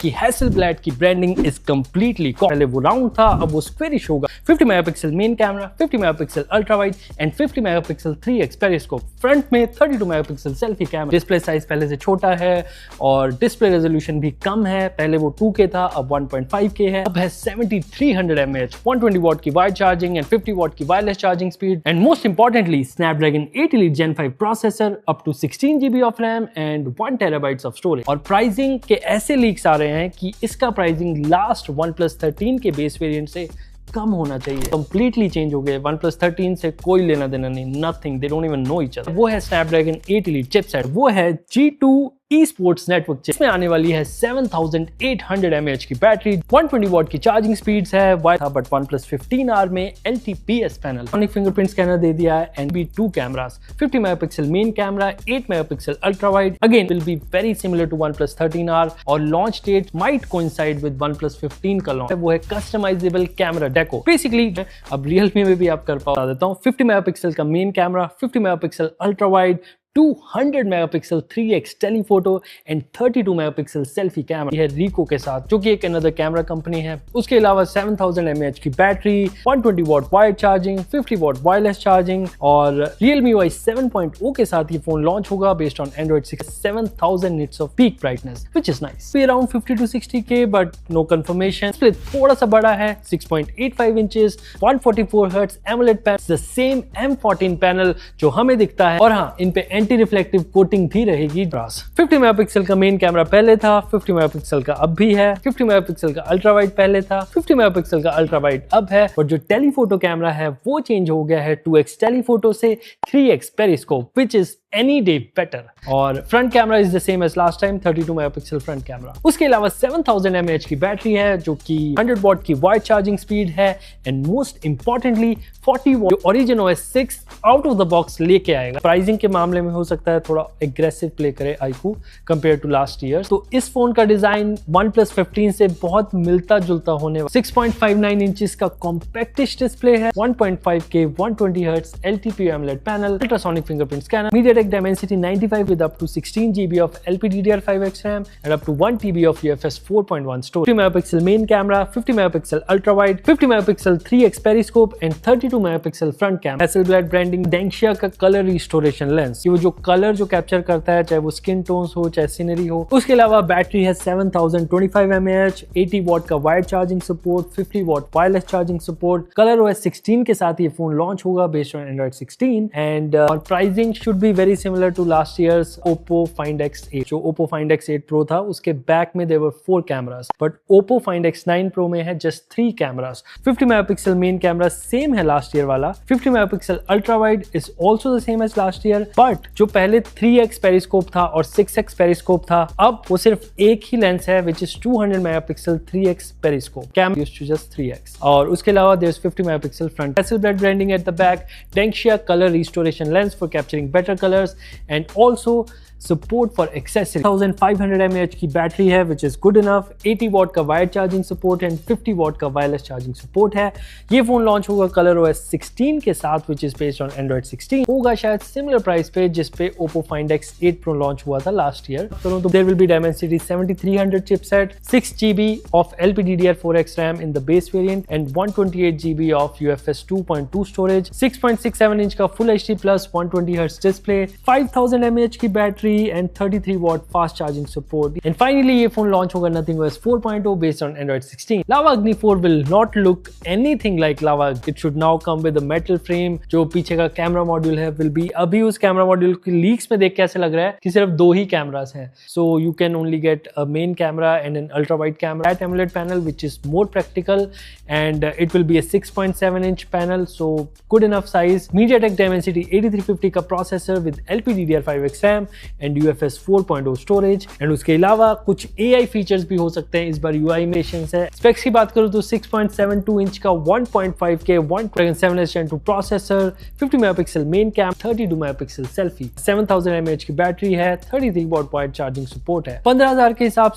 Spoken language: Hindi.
कि हैसेलब्लैड की ब्रांडिंग इज कंप्लीटली, पहले वो राउंड था अब वो स्क्वेरिश होगा। 50 megapixel main camera, 50 megapixel ultra wide and 50 megapixel 3x periscope. Front में 32 megapixel selfie camera. Display size पहले से छोटा है और डिस्प्ले रेजोल्यूशन भी कम है। पहले वो 2K था, अब 1.5K है। अब है 7300 mAh, 120 वॉट की वाइड चार्जिंग एंड 50 वॉट की wireless charging speed and most importantly Snapdragon 8 Elite Gen 5 processor, up to 16 GB of RAM and 1 TB of storage. और प्राइसिंग के ऐसे लीक्स आ रहे हैं कि इसका प्राइसिंग लास्ट OnePlus 13 के बेस वेरिएंट से कम होना चाहिए। कंप्लीटली चेंज हो गए। OnePlus 13 से कोई लेना देना नहीं, nothing, they don't even know each other. वो है स्नैपड्रैगन 8 Elite चिपसेट, वो है G2 eSports नेटवर्क चिप। इसमें आने वाली है 7800 mAh की बैटरी, 120 वॉट की चार्जिंग स्पीड्स है। बट OnePlus 15R में LTPS panel, sonic fingerprint scanner दे दिया है एंड भी 2 cameras, 50 megapixel main camera, 8 megapixel ultra wide. Again will be very similar to OnePlus 13R और launch date might coincide with OnePlus 15 का लॉन्च। वो है कस्टमाइजेबल कैमरा डेको। बेसिकली अब Realme में भी आप कर पा देता हूँ। 50 मेगापिक्सल का main camera, 50 megapixel ultra wide, 200 megapixel 3x telephoto and 32 megapixel selfie camera. यह है Ricoh के साथ, जो कि एक अनदर कैमरा कंपनी है। उसके अलावा 7000 mAh की battery, 120 watt wired charging, 50 watt wireless charging और Realme UI 7.0 के साथ ये फोन लॉन्च होगा based on Android 6, 7000 nits of peak brightness which is nice. Around 50 to 60K but no confirmation. Display थोड़ा सा बड़ा है, 6.85 inches, 144 Hz AMOLED panel, the same M14 panel जो हमें दिखता है। और हाँ, इन पे एंटी रिफ्लेक्टिव कोटिंग भी रहेगी। 50 मेगापिक्सल का मेन कैमरा पहले था, 50 मेगापिक्सल का अब भी है, 50 मेगापिक्सल का अल्ट्रा वाइड पहले था, 50 मेगापिक्सल का अल्ट्रा वाइड अब है। और जो टेलीफोटो कैमरा है वो चेंज हो गया है 2x टेलीफोटो से 3x periscope which is any day better. और front camera is the same as last time, 32 megapixel front camera. उसके अलावा 7000 mAh की बैटरी है जो कि 100 वॉट की वाइड चार्जिंग स्पीड है एंड मोस्ट इंपॉर्टेंटली 40 वॉट जो Origin OS 6 out of the box लेके आएगा। प्राइसिंग के मामले में हो सकता है थोड़ा एग्रेसिव प्ले करे iQOO compare to last year. तो इस फोन का डिजाइन OnePlus 15 से बहुत मिलता जुलता होने वाला। 6.59 इंचेस का कॉम्पैक्टिश डिस्प्ले है, 1.5K 120 Hz LTPO AMOLED panel, ultrasonic fingerprint scanner, MediaTek Dimensity 95 with up to 16 GB of LPDDR5X RAM and up to 1 TB of UFS 4.1 storage. 50 megapixel main camera, 50 megapixel ultra wide, 50 megapixel 3x periscope and 32 megapixel front camera. Hasselblad branding, Dengxia का color restoration lens, ये वो जो कलर जो कैप्चर करता है, चाहे वो स्किन टोन्स हो चाहे सीनरी हो। उसके अलावा बैटरी है 7025 mAh, 80 वॉट का wired charging support, 50 watt wireless charging support. Colour OS 16 के साथ ये फोन लॉन्च होगा based on Android 16 and pricing should be very similar to last year's Oppo Find X8। जो Oppo Find X8 Pro था उसके बैक में there were 4 cameras, but Oppo Find X9 Pro में है just 3 cameras। 50 megapixel main camera same है लास्ट ईयर वाला, 50 megapixel ultra wide is also the same as last year, but जो पहले 3x पेरिस्कोप था और 6x पेरिस्कोप था, अब वो सिर्फ एक ही लेंस है which is 200 megapixel 3x periscope. Cam used to just 3x। और उसके अलावा there's 50 megapixel front। Hasselblad branding at the back, Dengxia color restoration lens for capturing better colors and also support for accessories। 1500 mAh की बैटरी है which is good enough, 80 watt का wired charging support and 50 watt का वायरलेस चार्जिंग सपोर्ट है। ये फोन लॉन्च होगा कलर OS 16 के साथ which is based on Android 16। होगा शायद सिमिलर प्राइस पे जिस पे Oppo Find X8 Pro launch हुआ था लास्ट ईयर। तो there will be Dimensity 7300 chipset, 6 GB of LPDDR4X RAM in the base variant and 128 GB of UFS 2.2 storage, 6.67 inch का Full HD Plus 120 Hz display, 5000 mAh की battery and 33 watt fast charging support. And finally ये फोन लॉन्च होगा Nothing OS 4.0 based on Android 16। Lava Agni 4 will not look anything like Lava। It should now come with a metal frame। जो पीछे का कैमरा मॉड्यूल है will be, अभी उस कैमरा मॉड्यूल की लीक्स में देख के ऐसे लग रहा है कि सिर्फ 2 ही कैमरास हैं। So you can only get a main camera and an ultra wide camera at AMOLED panel which is more practical and it will be a 6.7 inch panel, so good enough size। MediaTek Dimensity 8350 का processor with LPDDR5X RAM and UFS 4.0 storage and उसके अलावा कुछ AI फीचर्स भी हो सकते हैं। इस बार UI में है। स्पेक्स की बात करूं तो 6.72 इंच का 1.5K 1.7S Gen 2 प्रोसेसर, 50 megapixel main cam, 32 megapixel selfie, 7000 mAh की बैटरी है, 33 वॉट वाइड चार्जिंग सपोर्ट है। 15000 के हिसाब